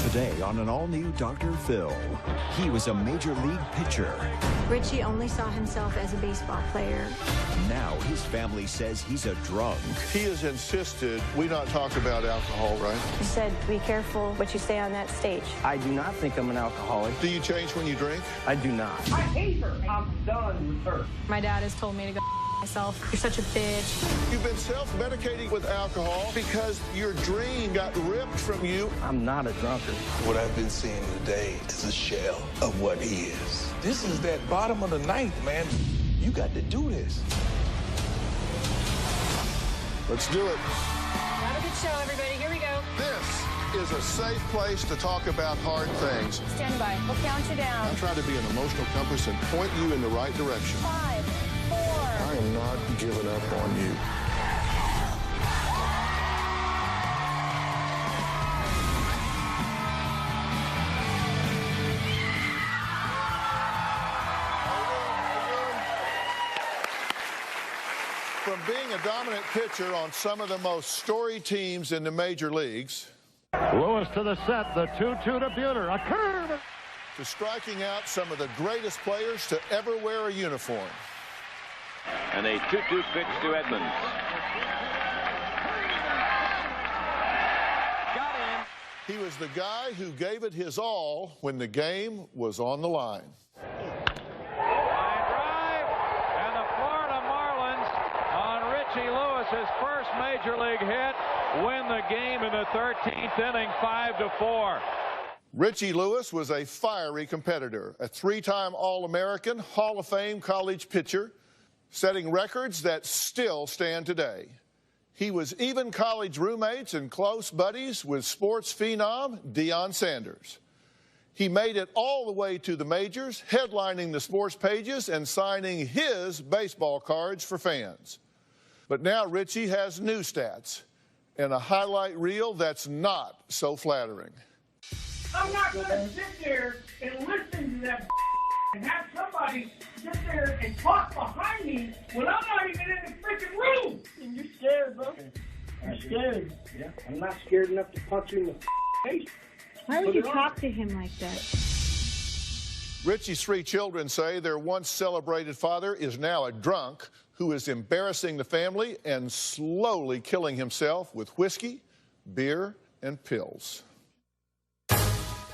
Today on an all-new Dr. Phil, he was a major league pitcher. Richie only saw himself as a baseball player. Now his family says he's a drunk. He has insisted we not talk about alcohol, right? He said, be careful what you say on that stage. I do not think I'm an alcoholic. Do you change when you drink? I do not. I hate her. I'm done with her. My dad has told me to go myself. You're such a bitch. You've been self-medicating with alcohol because your dream got ripped from you. I'm not a drunkard. What I've been seeing today is a shell of what he is. This is that bottom of the ninth, man. You got to do this. Let's do it. Have a good show, everybody. Here we go. This is a safe place to talk about hard things. Stand by. We'll count you down. I try to be an emotional compass and point you in the right direction. 5, 4. I am not giving up on you. From being a dominant pitcher on some of the most storied teams in the major leagues, Lewis to the set, the 2-2 to Buhner, a curve, to striking out some of the greatest players to ever wear a uniform. And a 2-2 pitch to Edmonds. Got him. He was the guy who gave it his all when the game was on the line. Lewis's first major league hit, win the game in the 13th inning, 5-4. Richie Lewis was a fiery competitor, a three-time All-American, Hall of Fame college pitcher, setting records that still stand today. He was even college roommates and close buddies with sports phenom Deion Sanders. He made it all the way to the majors, headlining the sports pages and signing his baseball cards for fans. But now Richie has new stats and a highlight reel that's not so flattering. I'm not going to sit there and listen to that and have somebody sit there and talk behind me when I'm not even in the freaking room. And you're scared, bro. I'm scared. Yeah, I'm not scared enough to punch you in the face. Why would you talk to him like that? Richie's three children say their once celebrated father is now a drunk who is embarrassing the family and slowly killing himself with whiskey, beer, and pills.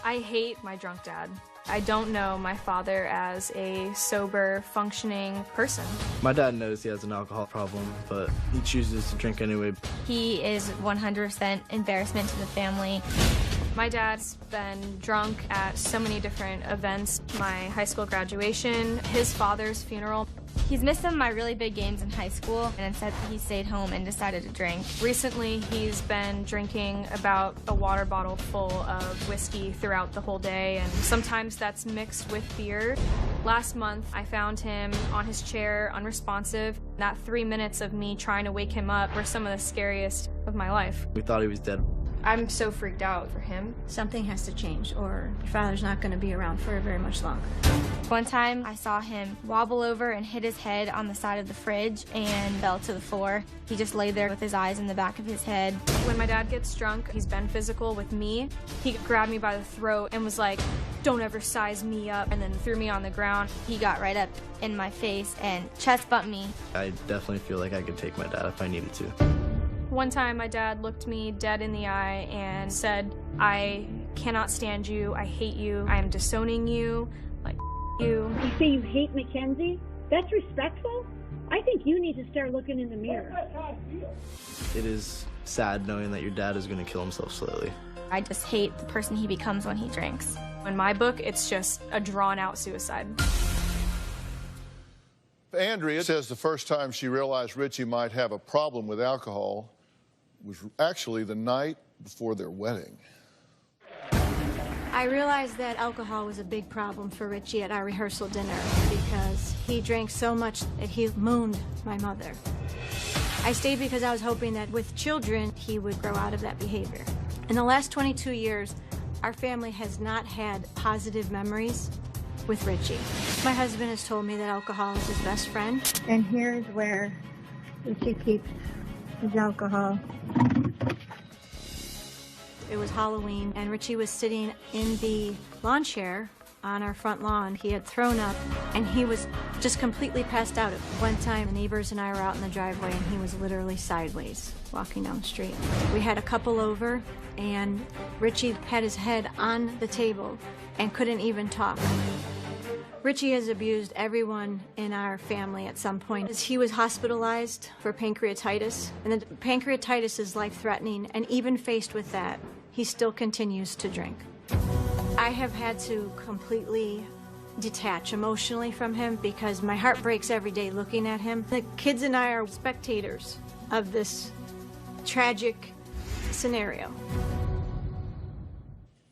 I hate my drunk dad. I don't know my father as a sober, functioning person. My dad knows he has an alcohol problem, but he chooses to drink anyway. He is 100% embarrassment to the family. My dad's been drunk at so many different events. My high school graduation, his father's funeral. He's missed some of my really big games in high school, and instead he stayed home and decided to drink. Recently, he's been drinking about a water bottle full of whiskey throughout the whole day, and sometimes that's mixed with beer. Last month, I found him on his chair, unresponsive. That 3 minutes of me trying to wake him up were some of the scariest of my life. We thought he was dead. I'm so freaked out for him. Something has to change, or your father's not going to be around for very much longer. One time, I saw him wobble over and hit his head on the side of the fridge and fell to the floor. He just lay there with his eyes in the back of his head. When my dad gets drunk, he's been physical with me. He grabbed me by the throat and was like, "Don't ever size me up," and then threw me on the ground. He got right up in my face and chest bumped me. I definitely feel like I could take my dad if I needed to. One time, my dad looked me dead in the eye and said, "I cannot stand you. I hate you. I am disowning you. Like, you." You say you hate Mackenzie? That's respectful? I think you need to start looking in the mirror. It is sad knowing that your dad is going to kill himself slowly. I just hate the person he becomes when he drinks. In my book, it's just a drawn-out suicide. Andrea says the first time she realized Richie might have a problem with alcohol was actually the night before their wedding. I realized that alcohol was a big problem for Richie at our rehearsal dinner because he drank so much that he mooned my mother. I stayed because I was hoping that with children, he would grow out of that behavior. In the last 22 years, our family has not had positive memories with Richie. My husband has told me that alcohol is his best friend. And here's where Richie keeps his alcohol. It was Halloween, and Richie was sitting in the lawn chair on our front lawn. He had thrown up, and he was just completely passed out. One time, the neighbors and I were out in the driveway, and he was literally sideways walking down the street. We had a couple over, and Richie had his head on the table and couldn't even talk. Richie has abused everyone in our family at some point. He was hospitalized for pancreatitis, and the pancreatitis is life-threatening, and even faced with that, he still continues to drink. I have had to completely detach emotionally from him because my heart breaks every day looking at him. The kids and I are spectators of this tragic scenario.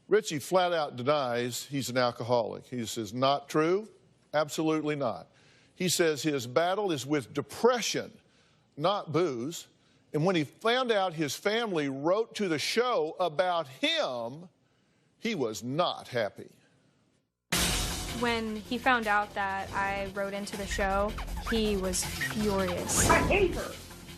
Richie flat out denies he's an alcoholic. He says, not true, absolutely not. He says his battle is with depression, not booze. And when he found out his family wrote to the show about him, he was not happy. When he found out that I wrote into the show, he was furious. I hate her.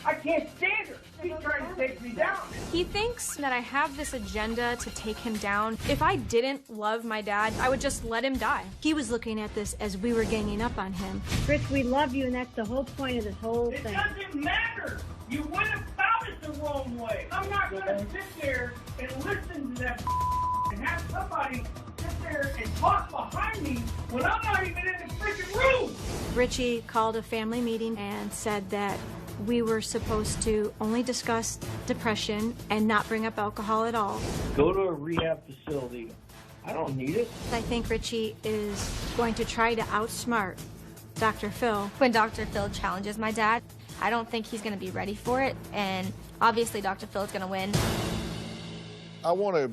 I can't stand her. She's trying to take me down. He thinks that I have this agenda to take him down. If I didn't love my dad, I would just let him die. He was looking at this as we were ganging up on him. Rich, we love you, and that's the whole point of this whole thing. It doesn't matter. You went about it the wrong way. I'm not going to sit there and listen to that and have somebody sit there and talk behind me when I'm not even in the freaking room. Richie called a family meeting and said that we were supposed to only discuss depression and not bring up alcohol at all. Go to a rehab facility. I don't need it. I think Richie is going to try to outsmart Dr. Phill. When Dr. Phill challenges my dad, I don't think he's going to be ready for it, and obviously Dr. Phill is going to win. I want to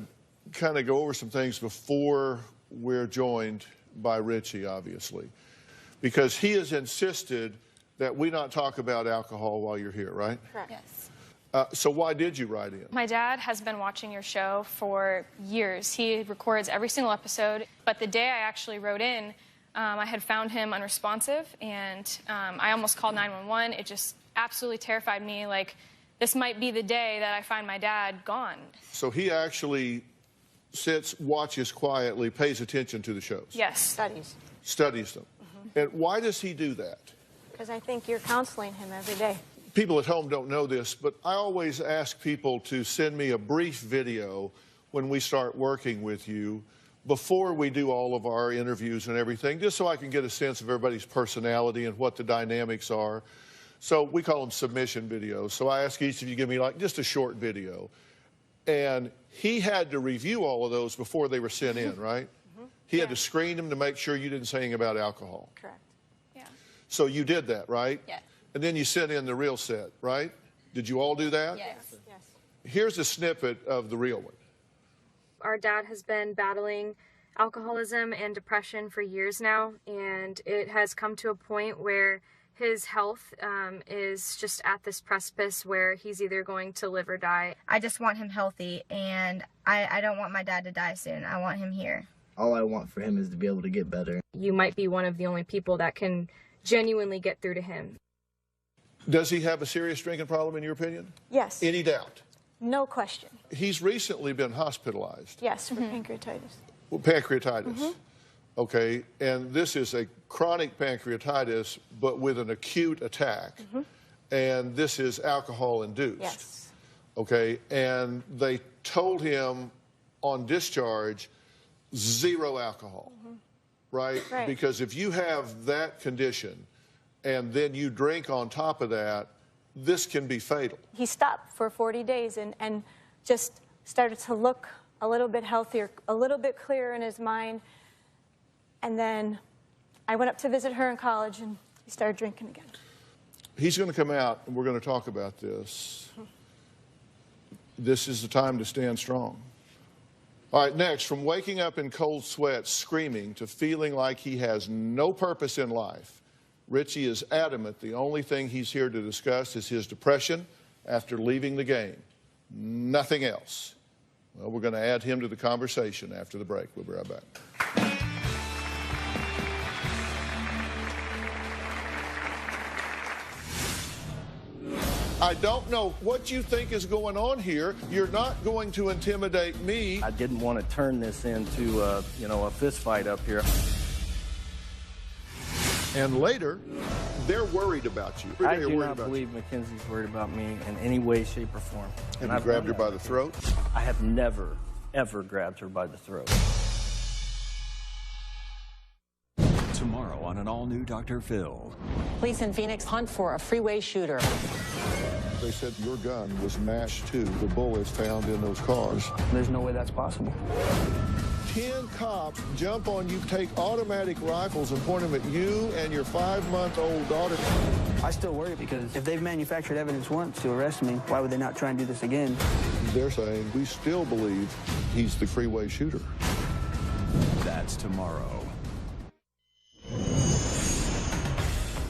kind of go over some things before we're joined by Richie, obviously, because he has insisted that we not talk about alcohol while you're here, right? Correct. Yes. So why did you write in? My dad has been watching your show for years. He records every single episode, but the day I actually wrote in, I had found him unresponsive, and I almost called 911. It just absolutely terrified me. Like, this might be the day that I find my dad gone. So he actually sits, watches quietly, pays attention to the shows? Yes. Studies them. And why does he do that? because I think you're counseling him every day. People at home don't know this, but I always ask people to send me a brief video when we start working with you before we do all of our interviews and everything, just so I can get a sense of everybody's personality and what the dynamics are. So we call them submission videos. So I ask each of you to give me like just a short video. And he had to review all of those before they were sent in, right? He had to screen them to make sure you didn't say anything about alcohol. Correct. Yeah. So you did that, right? Yes. And then you sent in the real set, right? Did you all do that? Yes. Yes. Here's a snippet of the real one. Our dad has been battling alcoholism and depression for years now, and it has come to a point where his health is just at this precipice where he's either going to live or die. I just want him healthy, and I don't want my dad to die soon. I want him here. All I want for him is to be able to get better. You might be one of the only people that can genuinely get through to him. Does he have a serious drinking problem, in your opinion? Yes. Any doubt? No question. He's recently been hospitalized. Yes, for pancreatitis. Well, pancreatitis. Okay, and this is a chronic pancreatitis, but with an acute attack. And this is alcohol-induced. Yes. Okay, and they told him on discharge, 0 alcohol, right? Right. Because if you have that condition and then you drink on top of that, this can be fatal. He stopped for 40 days and just started to look a little bit healthier, a little bit clearer in his mind. And then I went up to visit her in college, and he started drinking again. He's going to come out, and we're going to talk about this. This is the time to stand strong. All right, next, from waking up in cold sweats, screaming, to feeling like he has no purpose in life, Richie is adamant the only thing he's here to discuss is his depression after leaving the game. Nothing else. Well, we're going to add him to the conversation after the break. We'll be right back. I don't know what you think is going on here. You're not going to intimidate me. I didn't want to turn this into a fist fight up here. And later, they're worried about you. I do not believe Mackenzie's worried about me in any way, shape, or form. Have you grabbed her by the throat? I have never, ever grabbed her by the throat. Tomorrow on an all-new Dr. Phil. Police in Phoenix hunt for a freeway shooter. They said your gun was matched to the bullets found in those cars. There's no way that's possible. 10 cops jump on you, take automatic rifles and point them at you and your 5-month-old daughter. I still worry because if they've manufactured evidence once to arrest me, why would they not try and do this again? They're saying we still believe he's the freeway shooter. That's tomorrow.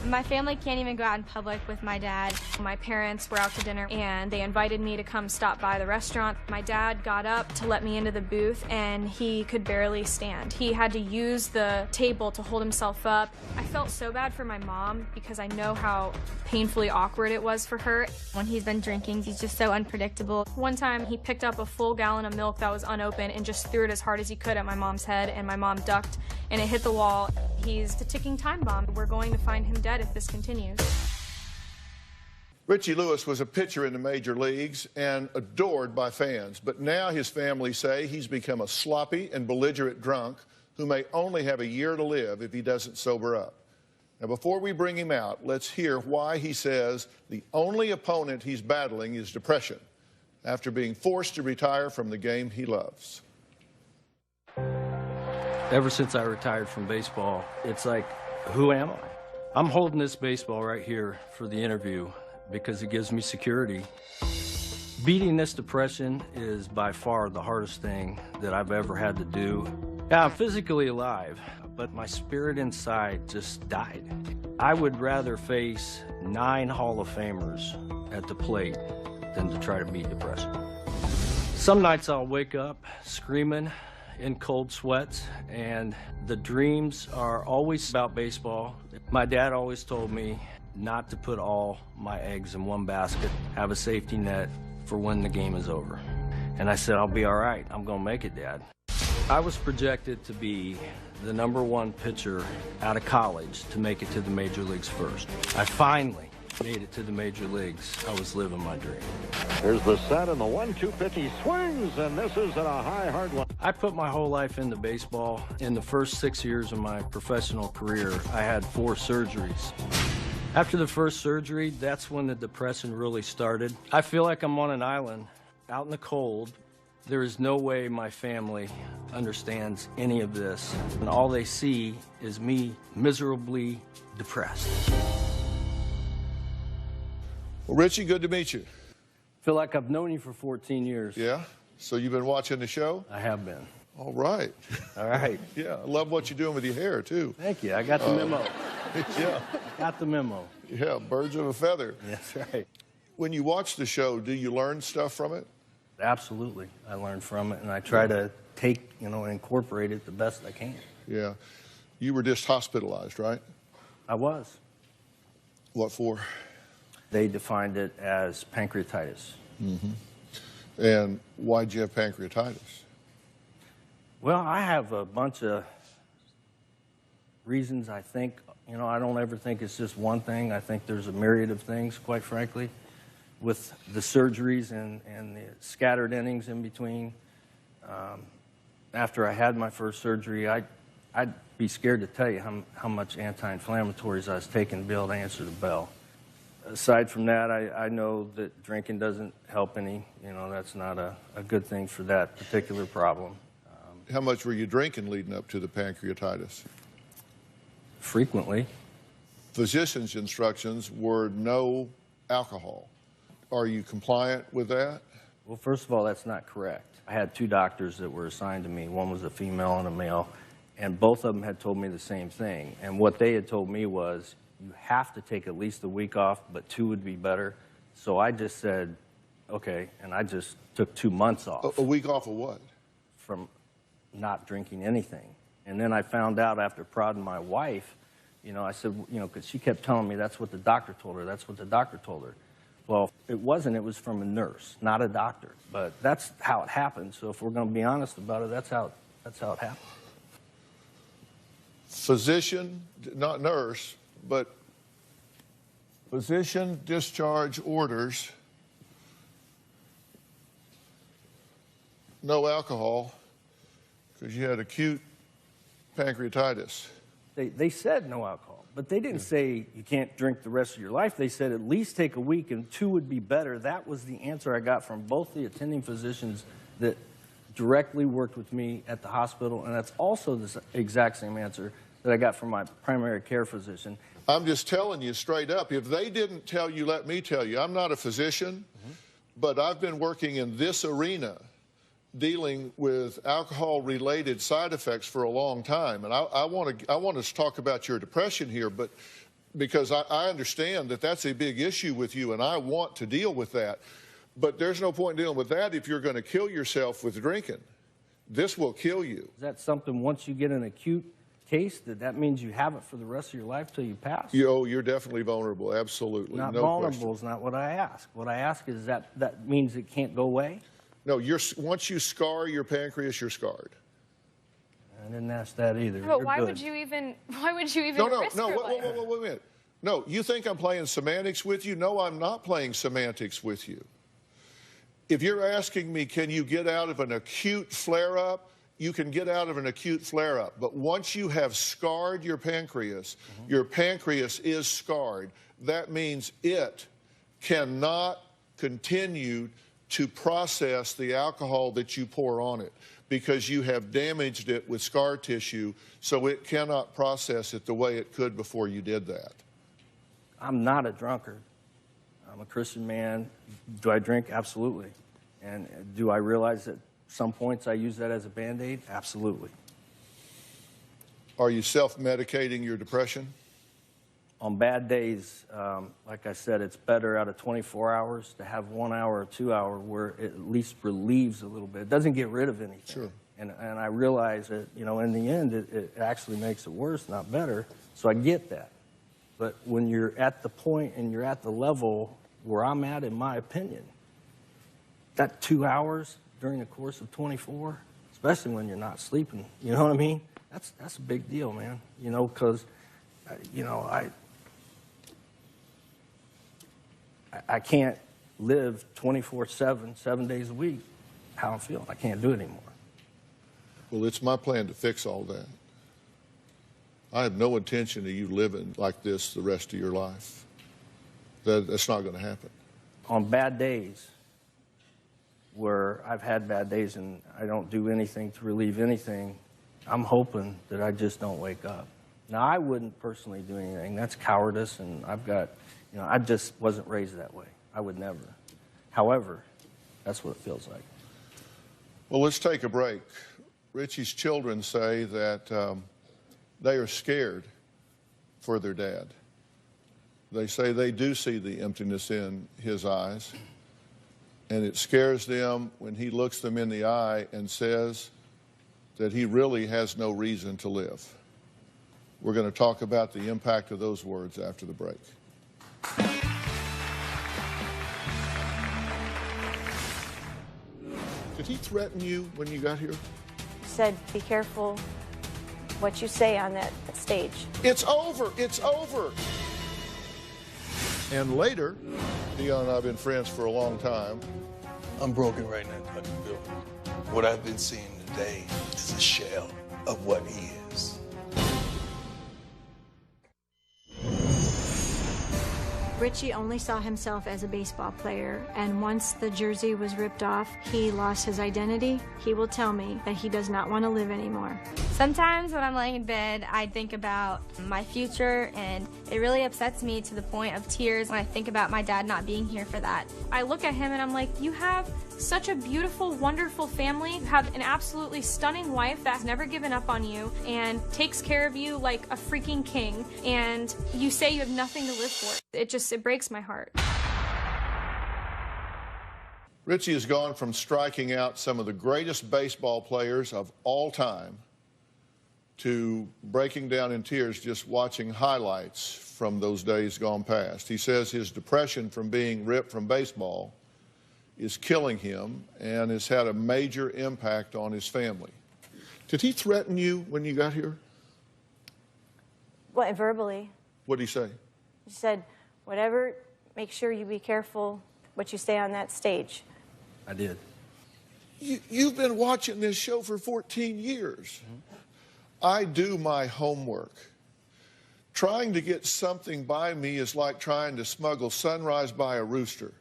My family can't even go out in public with my dad. My parents were out to dinner and they invited me to come stop by the restaurant. My dad got up to let me into the booth and he could barely stand. He had to use the table to hold himself up. I felt so bad for my mom because I know how painfully awkward it was for her. When he's been drinking, he's just so unpredictable. One time he picked up a full gallon of milk that was unopened and just threw it as hard as he could at my mom's head, and my mom ducked and it hit the wall. He's the ticking time bomb. We're going to find him dead if this continues. Richie Lewis was a pitcher in the major leagues and adored by fans, but now his family say he's become a sloppy and belligerent drunk who may only have a year to live if he doesn't sober up. Now, before we bring him out, let's hear why he says the only opponent he's battling is depression after being forced to retire from the game he loves. Ever since I retired from baseball, it's like, who am I? I'm holding this baseball right here for the interview because it gives me security. Beating this depression is by far the hardest thing that I've ever had to do. Yeah, I'm physically alive, but my spirit inside just died. I would rather face 9 Hall of Famers at the plate than to try to beat depression. Some nights I'll wake up screaming in cold sweats, and the dreams are always about baseball. My dad always told me not to put all my eggs in one basket, have a safety net for when the game is over. And I said, I'll be all right. I'm gonna make it, Dad. I was projected to be the #1 pitcher out of college to make it to the major leagues first. I finally made it to the major leagues. I was living my dream. Here's the set and the 1-2 pitch. He swings, and this is at a high, hard one. I put my whole life into baseball. In the first 6 years of my professional career, I had 4 surgeries. After the first surgery, that's when the depression really started. I feel like I'm on an island out in the cold. There is no way my family understands any of this, and all they see is me miserably depressed. Well, Richie, good to meet you. Feel like I've known you for 14 years. Yeah? So you've been watching the show? I have been. All right. All right. Yeah, I love what you're doing with your hair, too. Thank you. I got the memo. Yeah. Got the memo. Yeah, birds of a feather. That's right. When you watch the show, do you learn stuff from it? Absolutely. I learn from it, and I try to take, and incorporate it the best I can. Yeah. You were just hospitalized, right? I was. What for? They defined it as pancreatitis. Mm-hmm. And why'd you have pancreatitis? Well, I have a bunch of reasons. I think, I don't ever think it's just one thing. I think there's a myriad of things, quite frankly, with the surgeries and the scattered innings in between. After I had my first surgery, I'd be scared to tell you how much anti-inflammatories I was taking to be able to answer the bell. Aside from that, I know that drinking doesn't help any. That's not a good thing for that particular problem. How much were you drinking leading up to the pancreatitis? Frequently. Physician's instructions were no alcohol. Are you compliant with that? Well, first of all, that's not correct. I had 2 doctors that were assigned to me. One was a female and a male, and both of them had told me the same thing. And what they had told me was, you have to take at least a week off, but 2 would be better. So I just said, okay, and I just took 2 months off. A week off of what? From not drinking anything. And then I found out after prodding my wife, I said, because she kept telling me that's what the doctor told her, that's what the doctor told her. Well, it wasn't. It was from a nurse, not a doctor. But that's how it happened. So if we're going to be honest about it, that's how it happened. Physician, not nurse, but physician discharge orders, no alcohol, because you had acute pancreatitis. They said no alcohol, but they didn't say you can't drink the rest of your life. They said at least take a week and 2 would be better. That was the answer I got from both the attending physicians that directly worked with me at the hospital, and that's also the exact same answer that I got from my primary care physician. I'm just telling you straight up, if they didn't tell you, let me tell you. I'm not a physician, but I've been working in this arena dealing with alcohol-related side effects for a long time. And I want to talk about your depression here, but because I understand that that's a big issue with you, and I want to deal with that. But there's no point in dealing with that if you're going to kill yourself with drinking. This will kill you. Is that something, once you get an acute case, that means you have it for the rest of your life till you pass? You're definitely vulnerable, absolutely. Not no vulnerable question. is not what I ask. What I ask is that means it can't go away? No, once you scar your pancreas, you're scarred. I didn't ask that either. But why would you even risk your life? Wait a minute. No, you think I'm playing semantics with you? No, I'm not playing semantics with you. If you're asking me, can you get out of an acute flare-up? You can get out of an acute flare-up. But once you have scarred your pancreas is scarred. That means it cannot continue to process the alcohol that you pour on it because you have damaged it with scar tissue, so it cannot process it the way it could before you did that. I'm not a drunkard. I'm a Christian man. Do I drink? Absolutely. And do I realize that some points I use that as a Band-Aid? Absolutely. Are you self-medicating your depression? On bad days, like I said, it's better out of 24 hours to have 1 hour or 2 hour where it at least relieves a little bit. It doesn't get rid of anything. Sure. And I realize that, in the end, it actually makes it worse, not better. So I get that. But when you're at the point and you're at the level where I'm at, in my opinion, that 2 hours during the course of 24, especially when you're not sleeping, you know what I mean? That's a big deal, man. Because, I can't live 24/7, 7 days a week, how I'm feeling. I can't do it anymore. Well, it's my plan to fix all that. I have no intention of you living like this the rest of your life. That's not going to happen. On bad days, where I've had bad days and I don't do anything to relieve anything, I'm hoping that I just don't wake up. Now, I wouldn't personally do anything. That's cowardice, and I just wasn't raised that way. I would never. However, that's what it feels like. Well, let's take a break. Richie's children say that they are scared for their dad. They say they do see the emptiness in his eyes, and it scares them when he looks them in the eye and says that he really has no reason to live. We're going to talk about the impact of those words after the break. Did he threaten you when you got here? He said, be careful what you say on that stage. It's over. It's over. And later, Dion and I have been friends for a long time. I'm broken right now, Dr. Phill. What I've been seeing today is a shell of what he is. Richie only saw himself as a baseball player, and once the jersey was ripped off, he lost his identity. He will tell me that he does not want to live anymore. Sometimes when I'm laying in bed, I think about my future, and it really upsets me to the point of tears when I think about my dad not being here for that. I look at him and I'm like, you have such a beautiful, wonderful family. You have an absolutely stunning wife that's never given up on you and takes care of you like a freaking king, and you say you have nothing to live for. It breaks my heart. Richie has gone from striking out some of the greatest baseball players of all time to breaking down in tears just watching highlights from those days gone past. He says his depression from being ripped from baseball is killing him and has had a major impact on his family. Did he threaten you when you got here? What, verbally? What did he say? He said, whatever, make sure you be careful what you say on that stage. I did. You've been watching this show for 14 years. I do my homework. Trying to get something by me is like trying to smuggle sunrise by a rooster.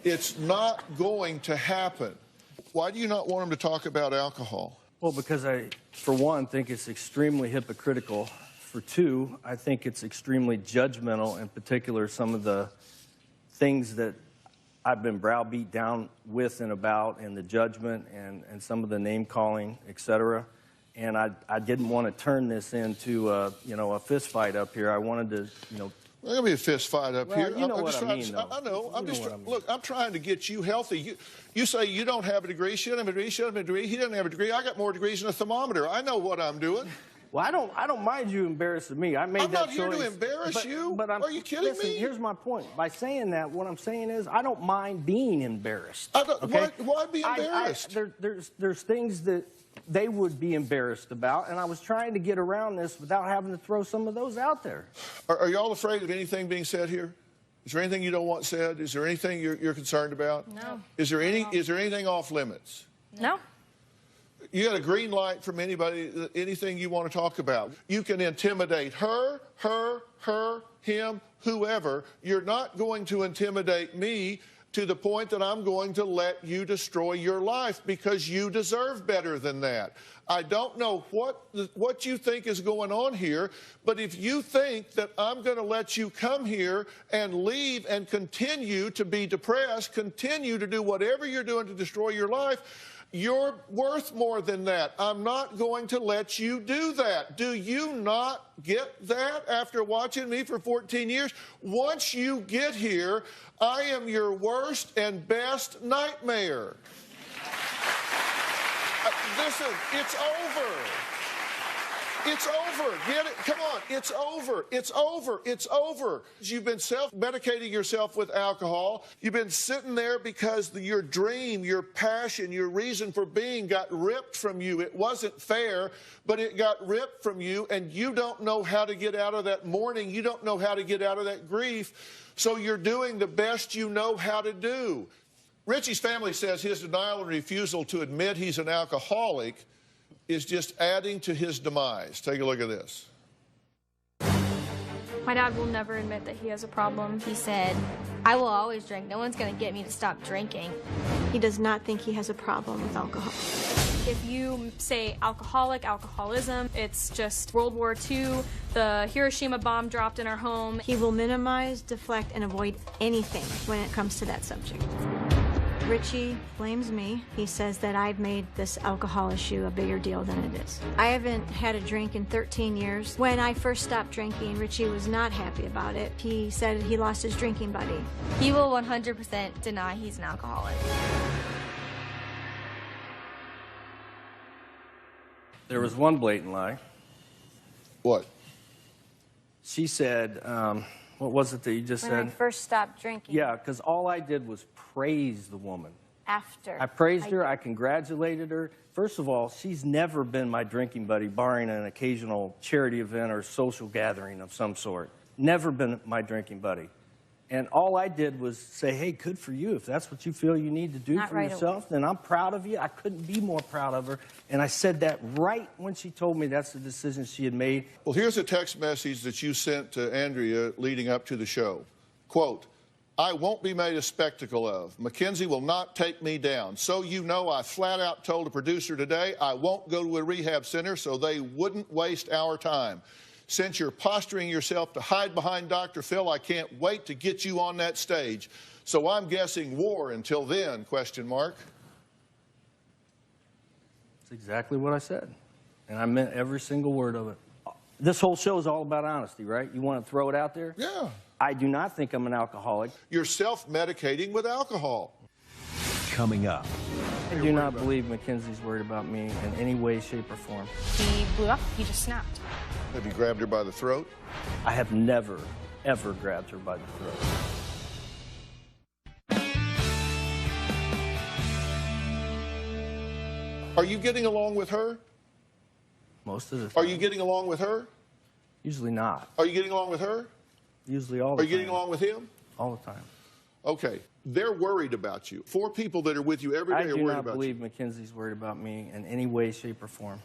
It's not going to happen. Why do you not want him to talk about alcohol? Well, because I, for one, think it's extremely hypocritical. For two, I think it's extremely judgmental, in particular some of the things that I've been browbeat down with and about, and the judgment and some of the name-calling, et cetera. And I didn't want to turn this into, a fist fight up here. I wanted to, There's going to be a fist fight up here. You know what I mean, though. I know. Look, I'm trying to get you healthy. You say you don't have a degree. She doesn't have a degree. She doesn't have a degree. He doesn't have a degree. I got more degrees than a thermometer. I know what I'm doing. Well, I don't mind you embarrassing me. I made I'm that not here choice, to embarrass you. But Are you kidding listen, me? Here's my point. By saying that, what I'm saying is I don't mind being embarrassed. Okay? Why be embarrassed? There's things that they would be embarrassed about, and I was trying to get around this without having to throw some of those out there. Are y'all afraid of anything being said here? Is there anything you don't want said? Is there anything you're concerned about? No. Is there anything off limits? No. You got a green light from anybody, anything you want to talk about. You can intimidate her, him, whoever. You're not going to intimidate me to the point that I'm going to let you destroy your life, because you deserve better than that. I don't know what you think is going on here, but if you think that I'm going to let you come here and leave and continue to be depressed, continue to do whatever you're doing to destroy your life, you're worth more than that. I'm not going to let you do that. Do you not get that after watching me for 14 years? Once you get here, I am your worst and best nightmare. Listen, it's over. It's over. Get it? Come on. It's over. It's over. It's over. You've been self-medicating yourself with alcohol. You've been sitting there because your dream, your passion, your reason for being got ripped from you. It wasn't fair, but it got ripped from you, and you don't know how to get out of that mourning. You don't know how to get out of that grief, so you're doing the best you know how to do. Richie's family says his denial and refusal to admit he's an alcoholic is just adding to his demise. Take a look at this. My dad will never admit that he has a problem. He said, I will always drink. No one's going to get me to stop drinking. He does not think he has a problem with alcohol. If you say alcoholic, alcoholism, it's just World War II, the Hiroshima bomb dropped in our home. He will minimize, deflect, and avoid anything when it comes to that subject. Richie blames me. He says that I've made this alcohol issue a bigger deal than it is. I haven't had a drink in 13 years. When I first stopped drinking, Richie was not happy about it. He said he lost his drinking buddy. He will 100% deny he's an alcoholic. There was one blatant lie. What? She said, what was it that you just when said? I first stopped drinking. Yeah, because all I did was praise the woman. After. I praised her. I congratulated her. First of all, she's never been my drinking buddy, barring an occasional charity event or social gathering of some sort. Never been my drinking buddy. And all I did was say, hey, good for you. If that's what you feel you need to do for yourself, then I'm proud of you. I couldn't be more proud of her. And I said that right when she told me that's the decision she had made. Well, here's a text message that you sent to Andrea leading up to the show. Quote, I won't be made a spectacle of. Mackenzie will not take me down. So you know, I flat out told a producer today I won't go to a rehab center so they wouldn't waste our time. Since you're posturing yourself to hide behind Dr. Phill, I can't wait to get you on that stage. So I'm guessing war until then, question mark. That's exactly what I said. And I meant every single word of it. This whole show is all about honesty, right? You want to throw it out there? Yeah. I do not think I'm an alcoholic. You're self-medicating with alcohol. Coming up. I do not believe Mackenzie's worried about me in any way, shape, or form. He blew up. He just snapped. Have you grabbed her by the throat? I have never, ever grabbed her by the throat. Are you getting along with her? Most of the time. Are you getting along with her? Usually not. Are you getting along with her? Usually all the time. Are you getting along with him? All the time. Okay. They're worried about you. 4 people that are with you every day are worried about you. I do not believe Mackenzie's worried about me in any way, shape, or form.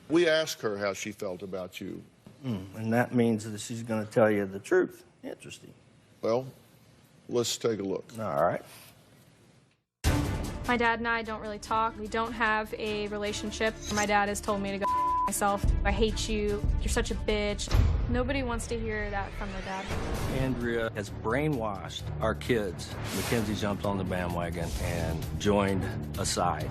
We asked her how she felt about you. And that means that she's going to tell you the truth. Interesting. Well, let's take a look. All right. My dad and I don't really talk. We don't have a relationship. My dad has told me to go myself. I hate you. You're such a bitch. Nobody wants to hear that from their dad. Andrea has brainwashed our kids. Mackenzie jumped on the bandwagon and joined a side.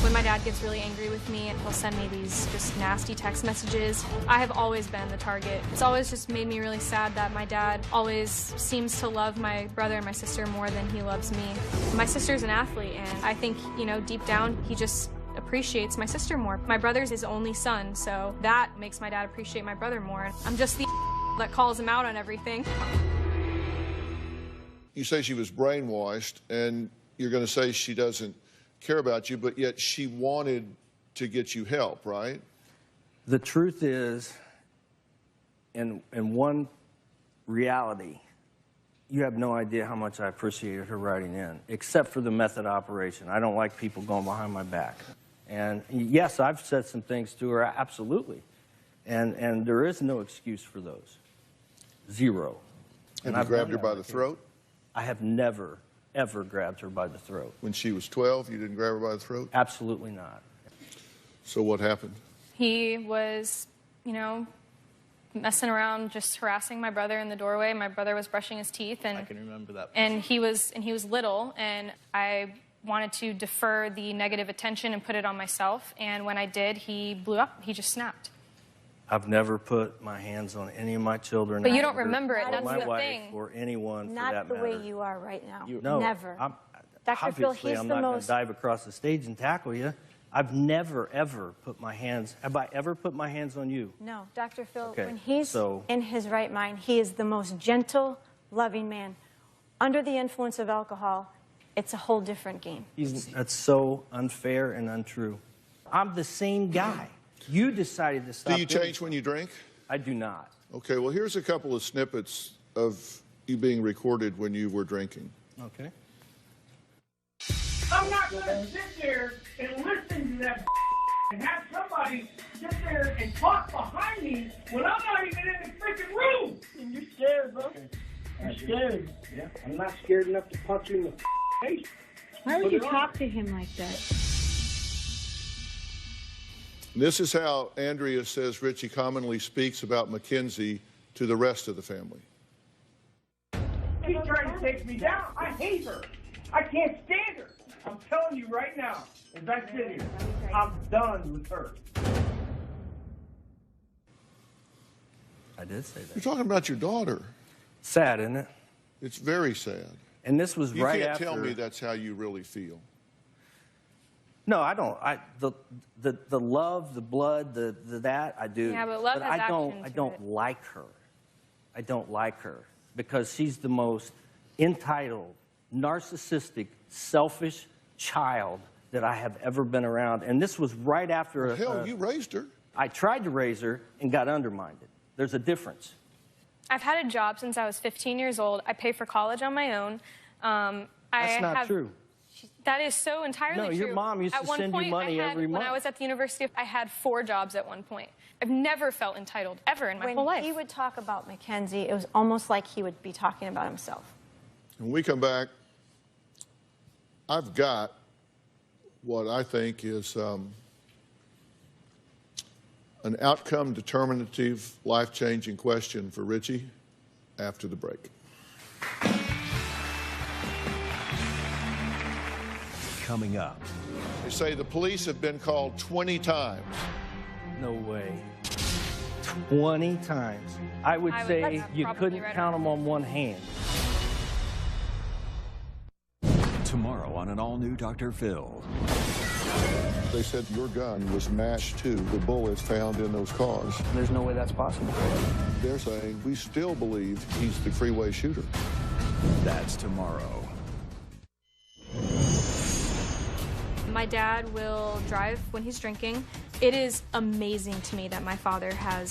When my dad gets really angry with me, he'll send me these just nasty text messages. I have always been the target. It's always just made me really sad that my dad always seems to love my brother and my sister more than he loves me. My sister's an athlete, and I think, you know, deep down, he just appreciates my sister more. My brother's his only son, so that makes my dad appreciate my brother more. I'm just the that calls him out on everything. You say she was brainwashed, and you're going to say she doesn't care about you, but yet she wanted to get you help, right? The truth is, in one reality, you have no idea how much I appreciated her writing in, except for the method operation. I don't like people going behind my back. And yes, I've said some things to her, absolutely. And there is no excuse for those. Zero. Have you grabbed her by the throat? I have never, ever grabbed her by the throat. When she was 12, you didn't grab her by the throat? Absolutely not. So what happened? He was, you know, messing around, just harassing my brother in the doorway. My brother was brushing his teeth, and I can remember that. And he was little, and I wanted to defer the negative attention and put it on myself. And when I did, he blew up. He just snapped. I've never put my hands on any of my children. But you don't remember it. That's my the wife thing. or anyone Not for that the matter. way you are right now. No, Never. Dr. Phill, obviously, he's I'm the not going to most... dive across the stage and tackle you. I've never, ever put my hands... Have I ever put my hands on you? No, Dr. Phill, Okay, when he's so- in his right mind, he is the most gentle, loving man. Under the influence of alcohol, it's a whole different game. That's so unfair and untrue. I'm the same guy. You decided to stop. Do you change when you drink? I do not. Okay, well, here's a couple of snippets of you being recorded when you were drinking. Okay. I'm not going to sit there and listen to that and have somebody sit there and talk behind me when I'm not even in the freaking room. And you're scared, bro. I'm scared. Yeah, I'm not scared enough to punch you in the face. Why would you talk to him like that? This is how Andrea says Richie commonly speaks about Mackenzie to the rest of the family. She's trying to take me down. I hate her. I can't stand her. I'm telling you right now, as I sit here, I'm done with her. I did say that. You're talking about your daughter. Sad, isn't it? It's very sad. And this was right after... You can't tell me that's how you really feel. No, I don't. The love, the blood, that I do. Yeah, but love has action I to don't it. like her. I don't like her because she's the most entitled, narcissistic, selfish child that I have ever been around. And this was right after... Well, hell, you raised her. I tried to raise her and got undermined. There's a difference. I've had a job since I was 15 years old. I pay for college on my own. That's not true. That is so entirely true. No, your mom used to send you money every month. When I was at the university, I had 4 jobs at one point. I've never felt entitled, ever in my whole life. When he would talk about Mackenzie, it was almost like he would be talking about himself. When we come back, I've got what I think is an outcome determinative, life-changing question for Richie after the break. Coming up. They say the police have been called 20 times. No way. 20 times. I would say you couldn't count them on one hand. Tomorrow on an all-new Dr. Phil. They said your gun was matched to the bullets found in those cars. There's no way that's possible. They're saying we still believe he's the freeway shooter. That's tomorrow. My dad will drive when he's drinking. It is amazing to me that my father has